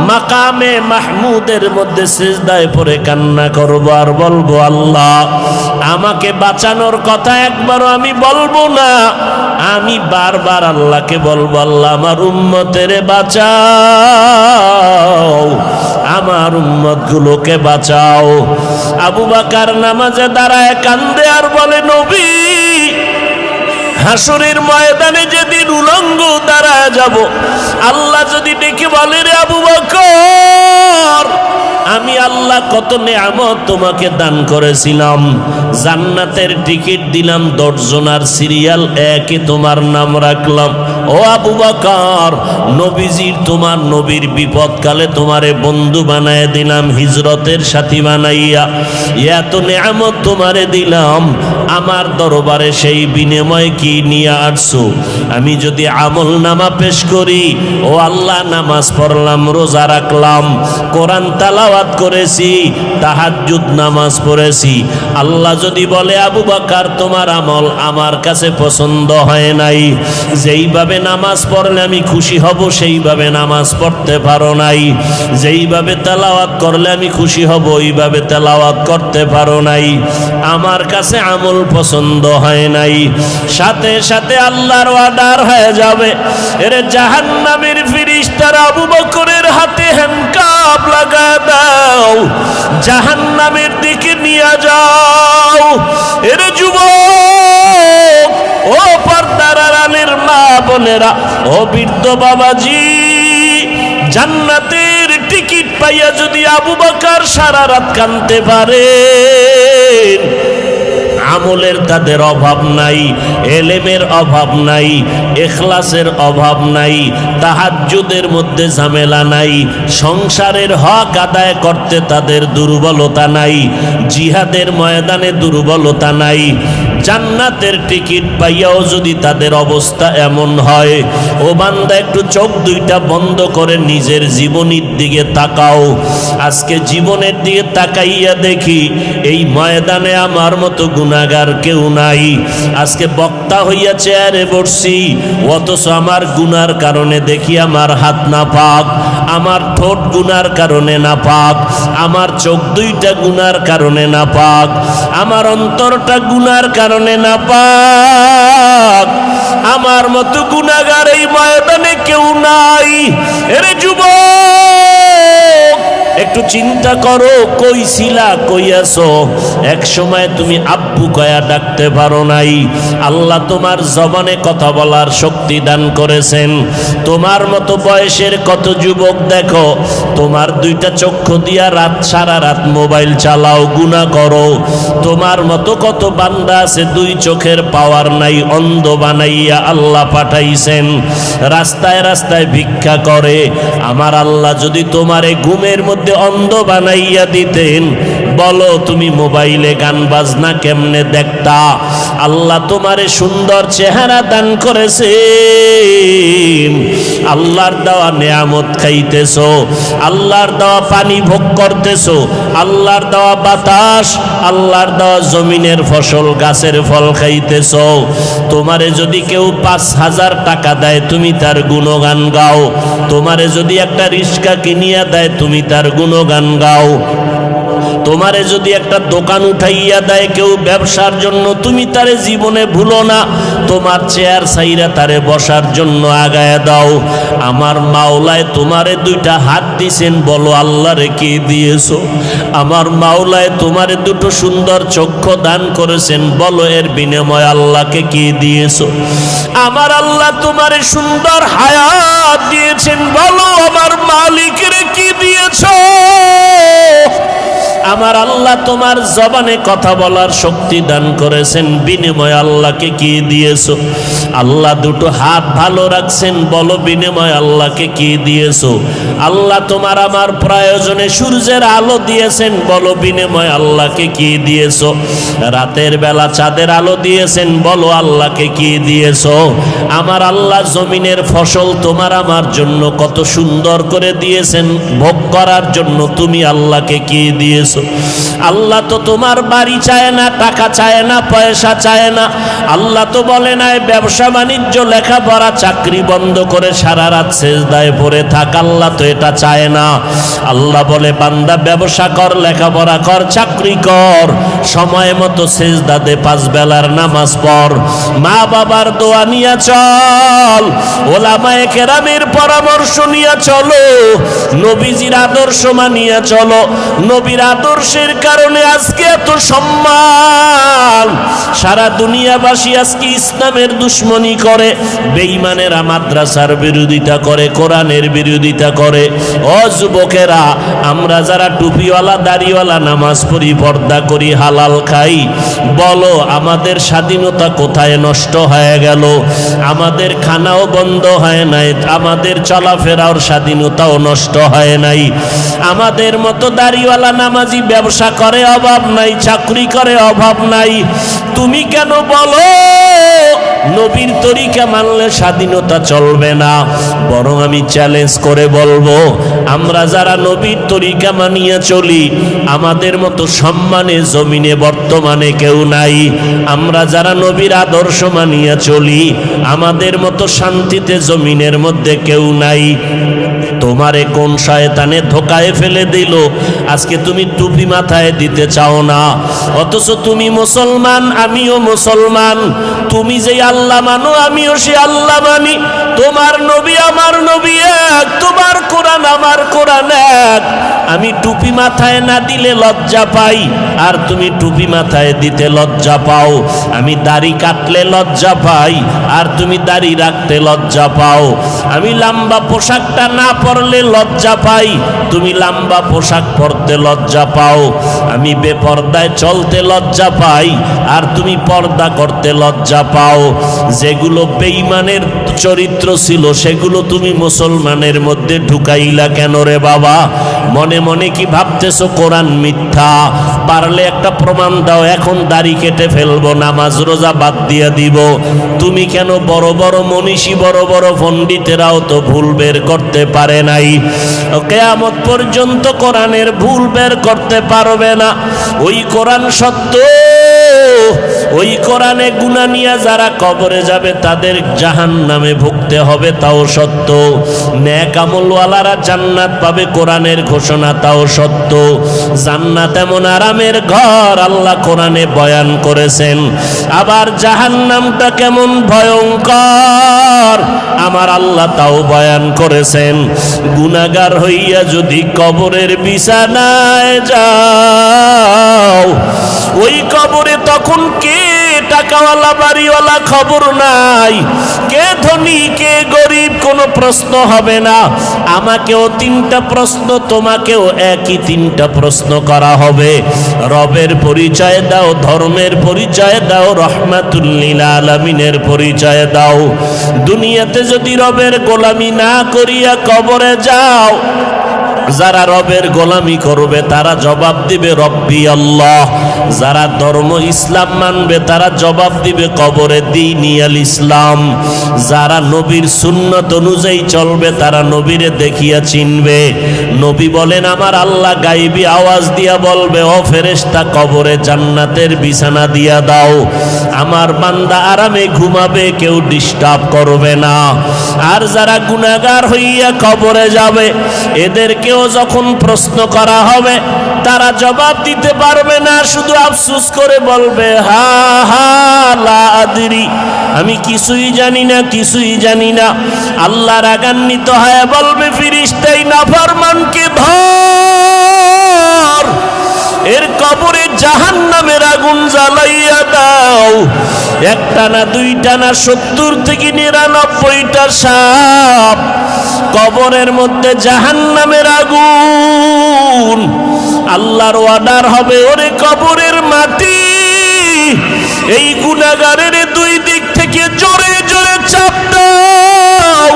মাকামে মাহমুদের মধ্যে সিজদায় পড়ে কান্না করব আর বলবো আল্লাহ আমাকে বাঁচানোর কথা একবারও আমি বলবো না, আমি বারবার আল্লাহকে বলবো আল্লাহ আমার উম্মতের বাঁচাও, আমার উম্মত গুলোকে বাঁচাও। আবু বকর নামাজে দাঁড়ায় কান্দে আর বলে, নবী হাসরের ময়দানে যেদিন উলঙ্গ দাঁড়ায় যাব, আল্লাহ যদি ডেকে বলে রে আবু বকর আমি আল্লাহ কত নেয়ামত তোমাকে দান করেছিলাম, জান্নাতের টিকিট দিলাম 10 জনার সিরিয়াল 1-এ তোমার নাম রাখলাম। ও আবু বকর, নবীজির তোমার নবীর বিপদকালে তোমারে বন্ধু বানায় দিলাম, হিজরতের সাথী বানাইয়া এত নেয়ামত তোমারে দিলাম, আমার দরবারে সেই বিনিময় কি নিয়ে আসছো? আমি যদি আমল নামা পেশ করি, ও আল্লাহ নামাজ পড়লাম, রোজা রাখলাম, কোরআন তেলাওয়াত করেছি, তাহাজ্জুদ নামাজ পড়েছি, আল্লাহ যদি বলে আবু বকর তোমার আমল আমার কাছে পছন্দ হয় নাই, যেইভাবে নামাজ পড়লে আমি খুশি হব সেইভাবে নামাজ পড়তে পারো নাই, যেইভাবে তেলাওয়াত করলে আমি খুশি হব ওইভাবে তেলাওয়াত করতে পারো নাই, আমার কাছে আমল পছন্দ হয় নাই, সাথে সাথে আল্লাহর অর্ডার হয়ে যাবে, এর জাহান্নামের ফেরেশতা তার আবু বকরের হাতে হ্যান্ডকাপ লাগায় দাও, জাহান্নামের দিকে নিয়ে যাও। এর যুবক, ও পর্দার আড়ালের মা বোনেরা, ও বৃদ্ধ বাবাজি, জান্নাতের টিকিট পাইয়া যদি আবু বকর সারা রাত কাঁদতে পারে, আমলের তাদের অভাব নাই, এলেমের অভাব নাই, ইখলাসের অভাব নাই, তাহাজ্জুদের মধ্যে ঝামেলা নাই, সংসারের হক আদায় করতে তাদের দুর্বলতা নাই, জিহাদের ময়দানে দুর্বলতা নাই। জান্নাতের টিকিট পাইয়াও যদি তাদের অবস্থা এমন হয়, ও বান্দা একটু চোখ দুইটা বন্ধ করে নিজের জীবনের দিকে তাকাও। আজকে জীবনের দিকে তাকাইয়া দেখি এই ময়দানে আমার মতো গুনাহগার কেউ নাই। আজকে বক্তা হইয়া চেয়ারে বসছি, অথচ আমার গুনার কারণে দেখি আমার হাত না পাক, আমার ঠোঁট গুনার কারণে না পাক, আমার চোখ দুইটা গুনার কারণে না পাক, আমার অন্তরটা গুনার কারণে না পাক। আমার মতো গুনাহগার এই ময়দানে কেউ নাই। এরে যুবক, একটু চিন্তা করো, কই ছিলা, কই আছো? এক সময় তুমি আব্বু কয়া ডাকতে পারো নাই। আল্লাহ তোমার জবানে কথা বলার শক্তি দান করেছেন। তোমার মতো বয়সের কত যুবক দেখো, তোমার দুইটা চক্ষু দিয়া রাত সারা রাত মোবাইল চালাও, গুনাহ করো। তোমার মতো কত বান্দা আছে দুই চোখের পাওয়ার নাই, অন্ধ বানাইয়া আল্লাহ পাঠাইছেন, রাস্তায় রাস্তায় ভিক্ষা করে। আমার আল্লাহ যদি তোমারে ঘুমের মধ্যে অন্ধ বানাইয়া দিতেন, বলো তুমি মোবাইলে গান বাজনা কেমনে দেখতা? আল্লাহ তোমারে সুন্দর চেহারা দান করেছেন, আল্লাহর দেওয়া নেয়ামত খাইতেছো, আল্লাহর দেওয়া পানি ভোগ করতেছো, আল্লাহর দেওয়া বাতাস, আল্লাহর দেওয়া জমিনের ফসল, গাছের ফল খাইতেছো। তোমারে যদি কেউ 5,000 টাকা দেয়, তুমি তার গুণগান গাও। তোমারে যদি একটা রিক্সা কিনিয়া দেয়, তুমি তার গুণগান গাও। তোমারে যদি একটা দোকান উঠাইয়া দেয় কেউ ব্যবসার জন্য, তুমি তারে জীবনে ভুলো না, তোমার চেয়ার ছাইরা তারে বসার জন্য আগায়া দাও। আমার মাওলায় তোমারে দুইটা হাত দিছেন, বলো আল্লাহরে কি দিয়েছো? আমার মাওলায় তোমারে দুটো সুন্দর চক্ষু দান করেছেন, বলো এর বিনিময়ে আল্লাহকে কি দিয়েছো? আমার আল্লাহ তোমারে সুন্দর হায়াত দিয়েছেন, বলো আমার মালিকের কি দিয়েছো? আমার আল্লাহ তোমার জবানে কথা বলার শক্তি দান করেছেন, বিনিময়ে আল্লাহকে কি দিয়েছো? আল্লাহ দুটো হাত ভালো রাখছেন, বলো বিনিময়ে আল্লাহকে কি দিয়েছো? আল্লাহ তোমার আমার প্রয়োজনে সূর্যের আলো দিয়েছেন, বলো বিনিময়ে আল্লাহকে কি দিয়েছো? রাতের বেলা চাঁদের আলো দিয়েছেন, বলো আল্লাহকে কি দিয়েছো? আমার আল্লাহ জমিনের ফসল তোমার আমার জন্য কত সুন্দর করে দিয়েছেন, ভোগ করার জন্য তুমি আল্লাহকে কি দিয়েছো? আল্লাহ তো তোমার বাড়ি চায় না, টাকা চায় না, পয়সা চায় না। আল্লাহ তো বলে নাই ব্যবসা বাণিজ্য, লেখাপড়া, চাকরি বন্ধ করে সারা রাত সেজদায় পড়ে থাক। আল্লাহ তো এটা চায় না। আল্লাহ বলে বান্দা ব্যবসা কর, লেখাপড়া কর, চাকরি কর, সময় মতো সেজদা দে, 5 বেলার নামাজ পড়, মা বাবার দোয়া নিয়ে চল, ওলামায়ে কেরামের পরামর্শ নিয়ে চলো, নবীজির আদর্শ মানিয়ে চলো। নবীর আদর্শের কারণে আজকে এত সম্মান। সারা দুনিয়াবাসী আজকে ইসলামের দুশ্মনী করে, বেঈমানেরা মাদ্রাসার বিরোধিতা করে, কোরআনের বিরোধিতা করে। ও যুবকেরা, আমরা যারা টুপিওয়ালা, দাড়িওয়ালা, নামাজ পড়ি, পর্দা করি, হালাল খাই, বলো আমাদের স্বাধীনতা কোথায় নষ্ট হয়ে গেল? আমাদের খানাও বন্ধ হয় নাই, আমাদের চলাফেরার স্বাধীনতাও নষ্ট হয় নাই। আমাদের মতো দাড়িওয়ালা নামাজি ব্যবসা করে, অভাব নাই, চাকরি করে, অভাব নাই। তুমি কেন বলো নবীর তরিকা মানলে স্বাধীনতা চলবে না? বরং আমি চ্যালেঞ্জ করে বলবো, আমরা যারা নবীর তরিকা মানিয়ে চলি, আমাদের মতো সম্মানে জমিনে বর্তমানে কেউ নাই। আমরা যারা নবীর আদর্শ মানিয়ে চলি, আমাদের মতো শান্তিতে জমিনের মধ্যে কেউ নাই। তোমারে কোন শয়তানে ধোকায় ফেলে দিল, আজকে তুমি টুপি মাথায় দিতে চাও না, অথচ তুমি মুসলমান, আমিও মুসলমান। তুমি যে আল্লাহ আল্লাহ মানো, আমিও সে আল্লাহ মানি। তোমার নবী আমার নবী এক, তোমার কোরআন আমার কোরআন এক। আমি টুপি মাথায় না দিলে লজ্জা পাই, আর তুমি টুপি মাথায় দিতে লজ্জা পাও। আমি দাড়ি কাটলে লজ্জা পাই, আর তুমি দাড়ি রাখতে লজ্জা পাও। আমি লম্বা পোশাকটা না পরলে লজ্জা পাই, তুমি লম্বা পোশাক পরতে লজ্জা পাও। আমি বেপর্দায় চলতে লজ্জা পাই, আর তুমি পর্দা করতে লজ্জা পাও। যেগুলো বেঈমানের চরিত্র ছিল সেগুলো তুমি মুসলমানের মধ্যে ঢুকাইলা কেন রে বাবা? মনে মনে কি ভাবতেছো কোরআন মিথ্যা? পারলে একটা প্রমাণ দাও, এখন দাড়ি কেটে ফেলবো, নামাজ রোজা বাদ দিয়ে দিব। তুমি কেন? বড় বড় মনীষী, বড় বড় পণ্ডিতেরাও তো ভুল বের করতে পারে নাই। কিয়ামত পর্যন্ত কোরআনের ভুল বের করতে পারবে না। ওই কোরআন সত্য, ওই কোরআনে গুনাহ নিয়ে যারা কবরে যাবে তাদের জাহান্নামে ভুগতে হবে, তাও সত্য। নেক আমলওয়ালারা জান্নাত পাবে, কোরআনের ঘোষণা, তাও সত্য। জান্নাত এমন আরামের ঘর আল্লাহ কোরআনে বয়ান করেছেন। আবার জাহান্নামটা কেমন ভয়ঙ্কর আমার আল্লাহ তাও বয়ান করেছেন। গুনাহগার হইয়া যদি কবরের বিছানায় যাও, ওই কবরে তখন কে টাকাওয়ালা বাড়িওয়ালা খবর নাই, কে ধনী কে গরিব কোনো প্রশ্ন হবে না। আমাকেও তিনটা প্রশ্ন, তোমাকেও একই তিনটা প্রশ্ন করা হবে। রবের পরিচয় দাও, ধর্মের পরিচয় দাও, রহমাতুল লিল আলামিনের পরিচয় দাও। দুনিয়াতে যদি রবের গোলামি না করিয়া কবরে যাও, যারা রবের গোলামি করবে তারা জবাব দিবে রব্বি আল্লাহ। যারা ধর্ম ইসলাম মানবে তারা জবাব দিবে কবরে দীনিয়াল ইসলাম। যারা নবীর সুন্নত অনুযায়ী চলবে তারা নবীরে দেখিয়া চিনবে। নবী বলেন আমার আল্লাহ গাইবী আওয়াজ দিয়া বলবে, ও ফেরেশতা কবরে জান্নাতের বিছানা দিয়া দাও, আমার বান্দা আরামে ঘুমাবে, কেউ ডিস্টার্ব করবে না। আর যারা গুনাহগার হইয়া কবরে যাবে এদেরকেও যখন প্রশ্ন করা হবে তারা জবাব দিতে পারবে না, শুধু আফসোস করে বলবে হা হা লা আদরি, আমি কিছুই জানি না, কিছুই জানি না। আল্লাহ রাগান্বিত হয়ে বলবে ফেরেশতাই নাফরমানকে ধর, এর কবরে জাহান্নামের আগুন জ্বালাইয়া দাও। একটা না দুইটা না 70 থেকে 99টা সাপ কবরের মধ্যে জাহান্নামের আগুন। আল্লাহর অর্ডার হবে, ওরে কবরের মাটি এই গুনাহগারের দুই দিক থেকে জোরে জোরে চাপ দাও।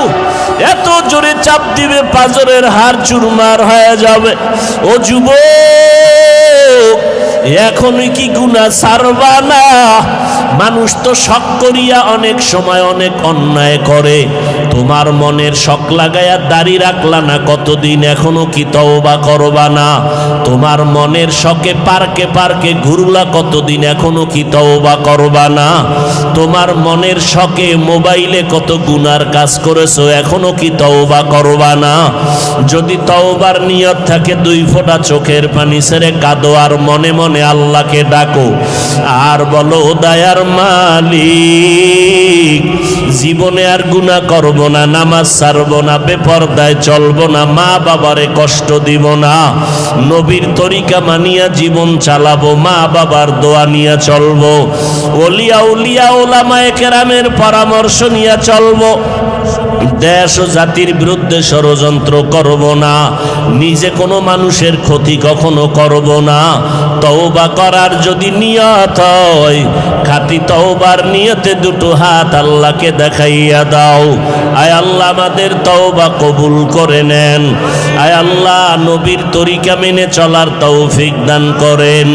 এত জোরে চাপ দিবে পাজরের হাড় চুরমার হয়ে যাবে। ও যুবক, এখনই কি গুনাহ ছাড়বা না? মানুষ তো শখ করিয়া অনেক সময় অনেক অন্যায় করে। তোমার মনের শখ লাগাইয়া দাড়ি রাখলা না কতদিন, এখনো কি তওবা করবা না? তোমার মনের শখে পার্কে পার্কে ঘুরলা কতদিন, এখনো কি তওবা করবা না? তোমার মনের শখে মোবাইলে কত গুনার কাজ করেছো, এখনো কি তওবা করবা না? যদি তওবার নিয়ত থাকে 2 ফোঁটা চোখের পানি ছেড়ে কাঁদো, আর মনে মনে আল্লাহকে ডাকো, আর বলো দয়ার মালিক জীবনে আর গুনাহ করব না, নামাজ ছাড়ব না, বেপরদায় চলব না, মা বাবারে কষ্ট দিব না, নবীর তরিকা মানিয়া জীবন চালাবো, মা বাবার দোয়া নিয়ে চলবো, ওলিয়া উলিয়া ওলামায়ে কেরামের পরামর্শ নিয়ে চলবো, দেশ ও জাতির বিরুদ্ধে ষড়যন্ত্র করব না, নিজে কোনো মানুষের ক্ষতি কখনো করব না। তওবা করার যদি নিয়ত হয়, খাঁটি তওবার নিয়তে 2 হাত আল্লাহকে দেখাইয়া দাও। আয় আল্লাহ আমাদের তওবা কবুল করে নেন। আয় আল্লাহ নবীর তরিকা মেনে চলার তৌফিক দান করেন,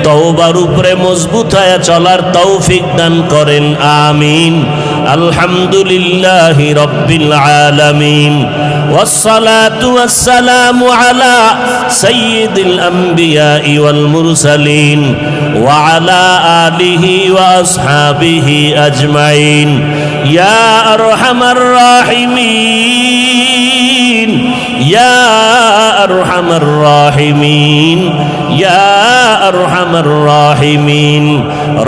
তওবার উপরে মজবুত হয়ে চলার তৌফিক দান করেন, আমিন। আলহামদুলিল্লাহি রাব্বিল আলামিন, ওয়াসসালাতু ওয়াসসালামু আলা সাইয়্যিদিল আমবিয়াই ওয়াল মুরসালিন ওয়া আলা আলিহি ওয়া আসহাবিহি আজমাইন। ইয়া আরহামার রাহিমিন, ইয়া আরহামার রাহিমিন, ইয়া আরহামার রাহিমিন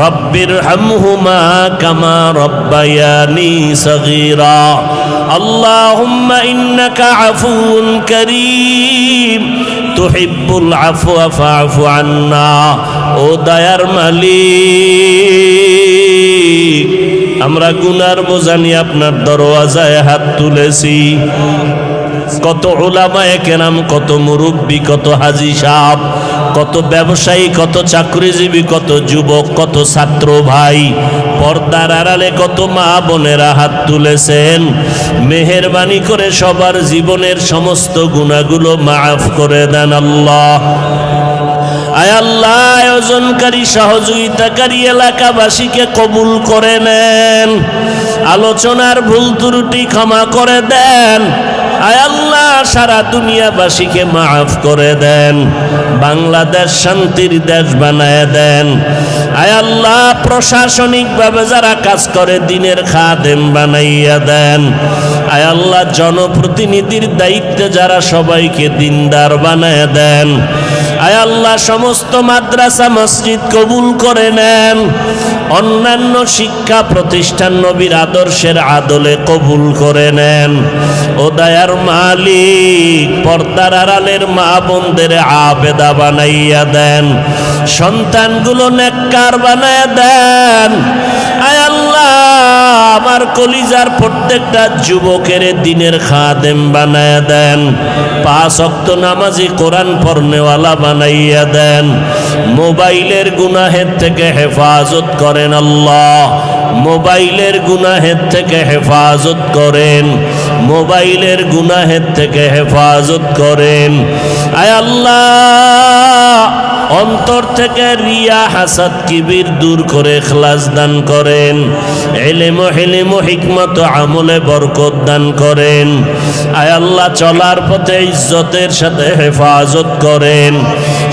রব্বিরহামহুমা কামা রব্বায়ানি সগীরা আল্লাহুম্মা ইন্নাকা আফুউন কারীম তুহিব্বুল আফওয়া ফাআফু আন্না। ও দয়ার মালিক, আমরা গুনার বোঝা নিয়ে আপনার দরওয়াজায় হাত তুলেছি। কত উলামায়ে কেরাম, কত মুরব্বী, কত হাজী সাহেব, কত ব্যবসায়ী, কত চাকরিজীবী, কত যুবক, কত ছাত্র ভাই, পর্দার আড়ালে কত মা বোনেরা হাত তুলেছেন। মেহেরবানি করে সবার জীবনের সমস্ত গুনাহগুলো মাফ করে দেন আল্লাহ। আয় আল্লাহ, আয়োজনকারী, সহযোগিতাকারী এলাকাবাসীকে কবুল করে নেন। আলোচনার ভুল ত্রুটি ক্ষমা করে দেন। আয় আল্লাহ, সারা দুনিয়াবাসীকে মাফ করে দেন। বাংলাদেশ শান্তির দেশ বানায় দেন। আয় আল্লাহ, প্রশাসনিকভাবে যারা কাজ করে দিনের খাদেম বানাইয়া দেন। আয় আল্লাহ, জনপ্রতিনিধির দায়িত্বে যারা সবাইকে দিনদার বানায় দেন। আয় আল্লাহ, সমস্ত মাদ্রাসা মসজিদ কবুল করে নেন। অন্যান্য শিক্ষা প্রতিষ্ঠান নবীর আদর্শের আদলে কবুল করে নেন। ও দয়ার মালিক, পর্দার আড়ালের মা বোনদের আবেদা বানাইয়া দেন। সন্তানগুলো নেককার বানাইয়া দেন। আয় আল্লাহ, আমার কলিজার প্রত্যেকটা যুবকের দিনের খাদেম বানাইয়া দেন। 5 ওয়াক্ত নামাজি, কোরআন পড়নেওয়ালা বানাইয়া দেন। মোবাইলের গুনাহের থেকে হেফাজত করেন আল্লাহ। মোবাইলের গুনাহের থেকে হেফাজত করেন। মোবাইলের গুনাহের থেকে হেফাজত করেন। আয় আল্লাহ, অন্তর থেকে রিয়া, হাসাদ, কিবির দূর করে ইখলাস দান করেন। ইলম, হিলম, হিকমত, আমলে বরকত দান করেন। আয় আল্লাহ, চলার পথে ইজ্জতের সাথে হেফাজত করেন।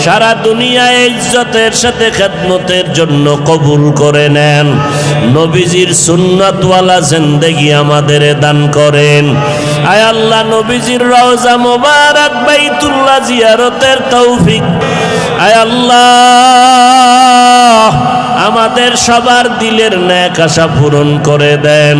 সারা দুনিয়ায় ইজ্জতের সাথে খেদমতের জন্য কবুল করে নেন। নবীজির সুন্নাতওয়ালা জিন্দেগি আমাদের দান করেন। আয় আল্লাহ, নবীজির রওজা মোবারক বাইতুল্লাহ জিয়ারতের তৌফিক। আয় আল্লাহ, আমাদের সবার দিলের নেক আশা পূরণ করে দেন।